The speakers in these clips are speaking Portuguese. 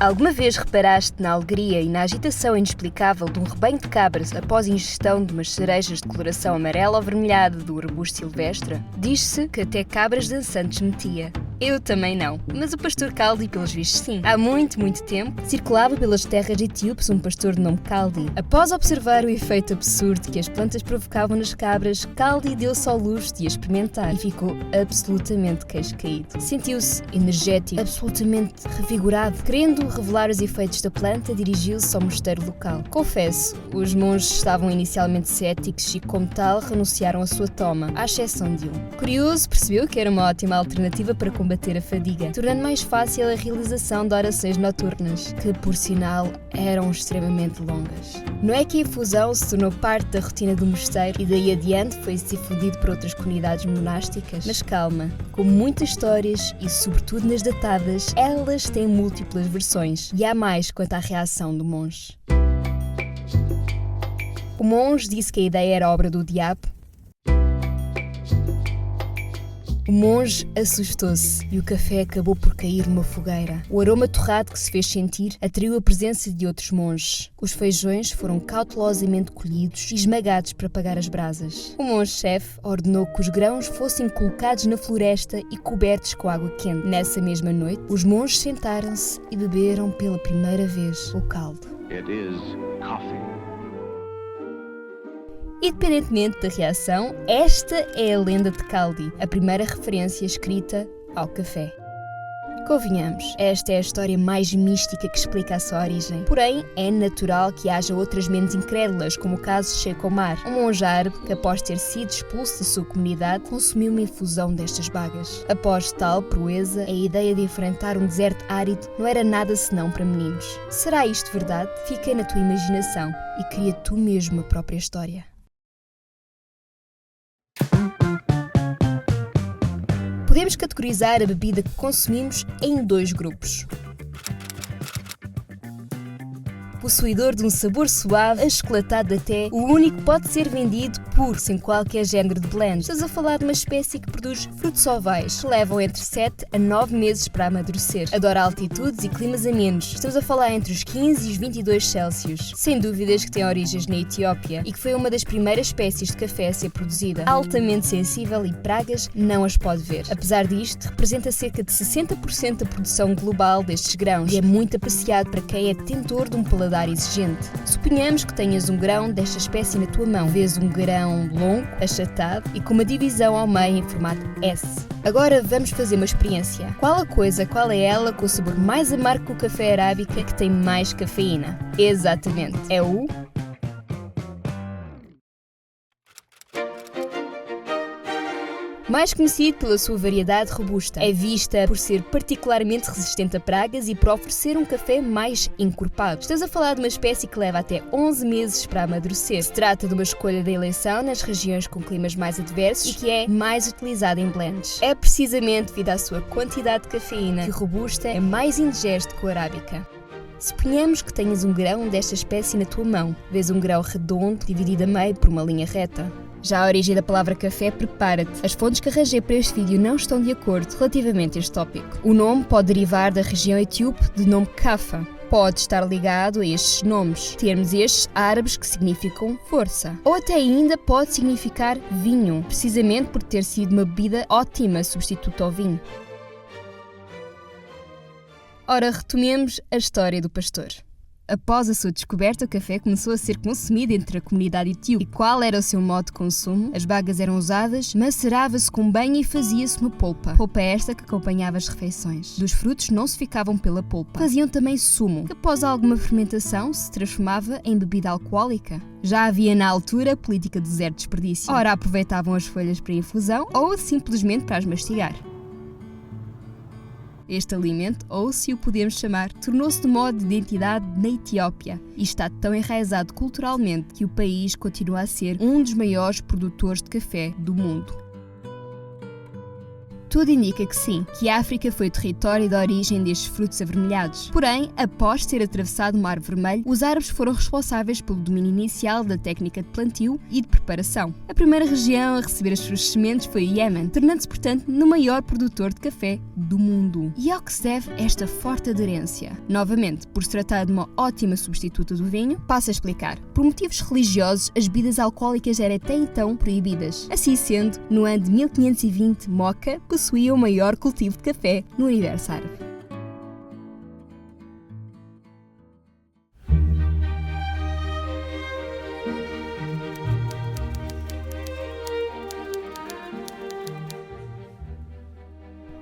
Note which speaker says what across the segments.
Speaker 1: Alguma vez reparaste na alegria e na agitação inexplicável de um rebanho de cabras após a ingestão de umas cerejas de coloração amarela ou avermelhada do arbusto silvestre? Diz-se que até cabras dançantes metia. Eu também não, mas o pastor Kaldi, pelos vistos, sim. Há muito tempo, circulava pelas terras etíopes um pastor de nome Kaldi. Após observar o efeito absurdo que as plantas provocavam nas cabras, Kaldi deu-se ao luxo de experimentar e ficou absolutamente queixo caído. Sentiu-se energético, absolutamente revigorado. Querendo revelar os efeitos da planta, dirigiu-se ao mosteiro local. Confesso, os monges estavam inicialmente céticos e, como tal, renunciaram à sua toma, à exceção de um. Curioso, percebeu que era uma ótima alternativa para combater a fadiga, tornando mais fácil a realização de orações noturnas, que, por sinal, eram extremamente longas. Não é que a infusão se tornou parte da rotina do mosteiro e daí adiante foi-se difundido por outras comunidades monásticas? Mas calma, como muitas histórias, e sobretudo nas datadas, elas têm múltiplas versões, e há mais quanto à reação do monge. O monge disse que a ideia era obra do diabo. O monge assustou-se e o café acabou por cair numa fogueira. O aroma torrado que se fez sentir atraiu a presença de outros monges. Os feijões foram cautelosamente colhidos e esmagados para apagar as brasas. O monge-chefe ordenou que os grãos fossem colocados na floresta e cobertos com água quente. Nessa mesma noite, os monges sentaram-se e beberam pela primeira vez o caldo.
Speaker 2: It is coffee.
Speaker 1: Independentemente da reação, esta é a lenda de Kaldi, a primeira referência escrita ao café. Convenhamos, esta é a história mais mística que explica a sua origem. Porém, é natural que haja outras menos incrédulas, como o caso de Sheikh Omar, um monge árabe que, após ter sido expulso da sua comunidade, consumiu uma infusão destas bagas. Após tal proeza, a ideia de enfrentar um deserto árido não era nada senão para meninos. Será isto verdade? Fica na tua imaginação e cria tu mesmo a própria história. Podemos categorizar a bebida que consumimos em dois grupos. Possuidor de um sabor suave, achocolatado até, o único pode ser vendido puro, sem qualquer género de blend. Estamos a falar de uma espécie que produz frutos ovais, que levam entre 7 a 9 meses para amadurecer. Adora altitudes e climas amenos. Estamos a falar entre os 15 e os 22 Celsius. Sem dúvidas que tem origens na Etiópia e que foi uma das primeiras espécies de café a ser produzida. Altamente sensível e pragas não as pode ver. Apesar disto, representa cerca de 60% da produção global destes grãos e é muito apreciado para quem é detentor de um paladar exigente. Suponhamos que tenhas um grão desta espécie na tua mão. Vês um grão longo, achatado e com uma divisão ao meio em formato S. Agora vamos fazer uma experiência. Qual é ela com o sabor mais amargo que o café arábica que tem mais cafeína? Exatamente, é o mais conhecido pela sua variedade robusta. É vista por ser particularmente resistente a pragas e por oferecer um café mais encorpado. Estamos a falar de uma espécie que leva até 11 meses para amadurecer. Se trata de uma escolha da eleição nas regiões com climas mais adversos e que é mais utilizada em blends. É precisamente devido à sua quantidade de cafeína que o robusta é mais indigesto que o arábica. Suponhamos que tenhas um grão desta espécie na tua mão. Vês um grão redondo dividido a meio por uma linha reta. Já a origem da palavra café, prepara-te. As fontes que arranjei para este vídeo não estão de acordo relativamente a este tópico. O nome pode derivar da região etíope do nome Kafa. Pode estar ligado a estes nomes, termos estes árabes que significam força. Ou até ainda pode significar vinho, precisamente por ter sido uma bebida ótima substituto ao vinho. Ora, retomemos a história do pastor. Após a sua descoberta, o café começou a ser consumido entre a comunidade etíope. E qual era o seu modo de consumo? As bagas eram usadas, macerava-se com banho e fazia-se uma polpa. Polpa esta que acompanhava as refeições. Dos frutos não se ficavam pela polpa. Faziam também sumo, que após alguma fermentação se transformava em bebida alcoólica. Já havia na altura a política do zero desperdício. Ora, aproveitavam as folhas para infusão ou simplesmente para as mastigar. Este alimento, ou se o podemos chamar, tornou-se de modo de identidade na Etiópia e está tão enraizado culturalmente que o país continua a ser um dos maiores produtores de café do mundo. Tudo indica que sim, que a África foi o território de origem destes frutos avermelhados. Porém, após ter atravessado o Mar Vermelho, os árabes foram responsáveis pelo domínio inicial da técnica de plantio e de preparação. A primeira região a receber as suas sementes foi o Iémen, tornando-se, portanto, no maior produtor de café do mundo. E ao que se deve esta forte aderência? Novamente, por se tratar de uma ótima substituta do vinho, passo a explicar. Por motivos religiosos, as bebidas alcoólicas eram até então proibidas. Assim sendo, no ano de 1520, Moca possuía o maior cultivo de café no universo árabe.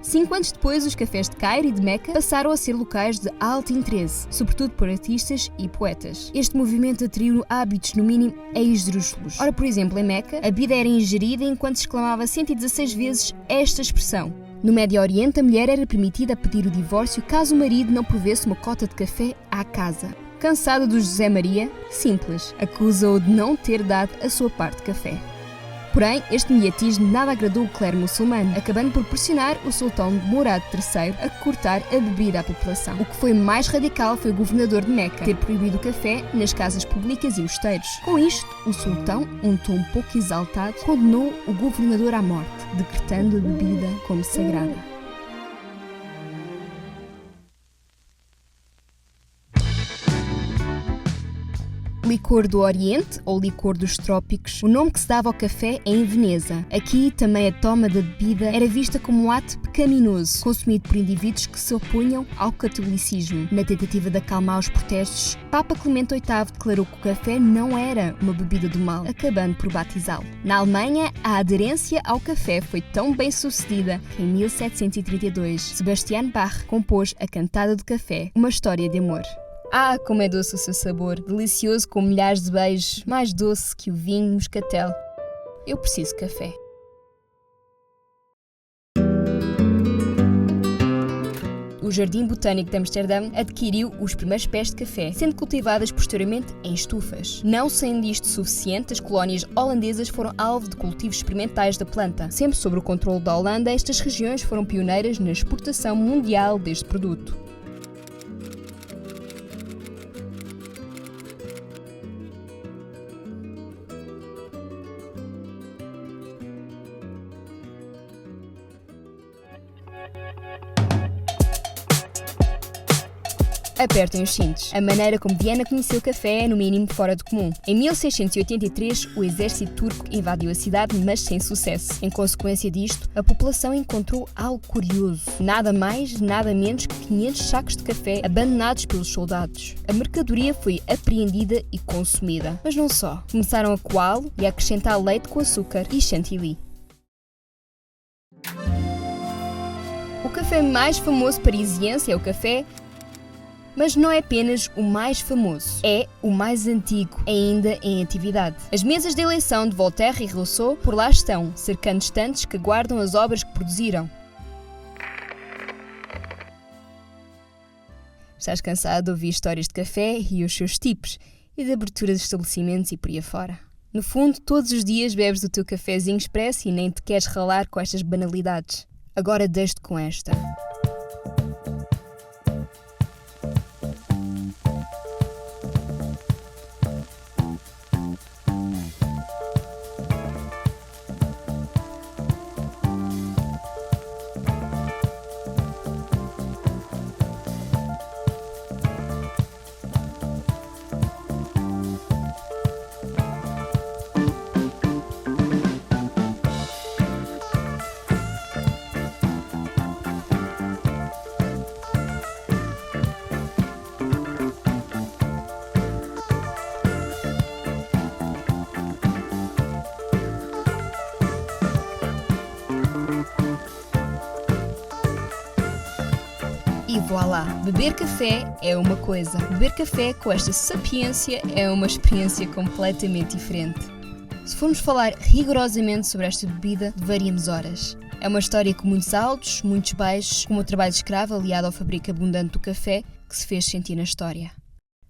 Speaker 1: Cinco anos depois, os cafés de Cairo e de Meca passaram a ser locais de alto interesse, sobretudo por artistas e poetas. Este movimento atraiu hábitos, no mínimo, esdrúxulos. Ora, por exemplo, em Meca, a bebida era ingerida enquanto se exclamava 116 vezes esta expressão. No Médio Oriente, a mulher era permitida pedir o divórcio caso o marido não provesse uma cota de café à casa. Cansado do José Maria, simples, acusa-o de não ter dado a sua parte de café. Porém, este mediatismo nada agradou o clero muçulmano, acabando por pressionar o sultão Murad III a cortar a bebida à população. O que foi mais radical foi o governador de Meca ter proibido o café nas casas públicas e mosteiros. Com isto, o sultão, um tom um pouco exaltado, condenou o governador à morte, decretando a bebida como sagrada. Licor do Oriente, ou licor dos trópicos, o nome que se dava ao café é em Veneza. Aqui, também a toma da bebida era vista como um ato pecaminoso, consumido por indivíduos que se opunham ao catolicismo. Na tentativa de acalmar os protestos, Papa Clemente VIII declarou que o café não era uma bebida do mal, acabando por batizá-lo. Na Alemanha, a aderência ao café foi tão bem sucedida que, em 1732, Sebastian Bach compôs a Cantada do Café, uma história de amor. Ah, como é doce o seu sabor, delicioso com milhares de beijos, mais doce que o vinho moscatel. Eu preciso de café. O Jardim Botânico de Amsterdão adquiriu os primeiros pés de café, sendo cultivadas posteriormente em estufas. Não sendo isto suficiente, as colónias holandesas foram alvo de cultivos experimentais da planta. Sempre sob o controle da Holanda, estas regiões foram pioneiras na exportação mundial deste produto. Apertem os cintos. A maneira como Viena conheceu o café é, no mínimo, fora do comum. Em 1683, o exército turco invadiu a cidade, mas sem sucesso. Em consequência disto, a população encontrou algo curioso. Nada mais, nada menos que 500 sacos de café abandonados pelos soldados. A mercadoria foi apreendida e consumida. Mas não só. Começaram a coá-lo e a acrescentar leite com açúcar e chantilly. O café mais famoso parisiense é o café, mas não é apenas o mais famoso, é o mais antigo ainda em atividade. As mesas de eleição de Voltaire e Rousseau por lá estão, cercando estantes que guardam as obras que produziram. Estás cansado de ouvir histórias de café e os seus tipos, e de abertura de estabelecimentos e por aí afora. No fundo, todos os dias bebes o teu cafezinho expresso e nem te queres ralar com estas banalidades. Agora deixo-te com esta. E voilá! Beber café é uma coisa. Beber café com esta sapiência é uma experiência completamente diferente. Se formos falar rigorosamente sobre esta bebida, levaríamos horas. É uma história com muitos altos, muitos baixos, como o trabalho de escravo aliado ao fabrico abundante do café que se fez sentir na história.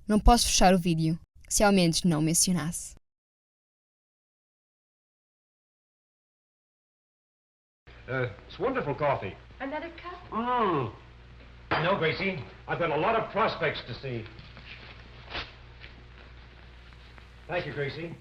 Speaker 1: Não posso fechar o vídeo, se ao menos não mencionasse.
Speaker 3: It's wonderful coffee.
Speaker 4: Another cup?
Speaker 3: Mm. No, Gracie. I've got a lot of prospects to see. Thank you, Gracie.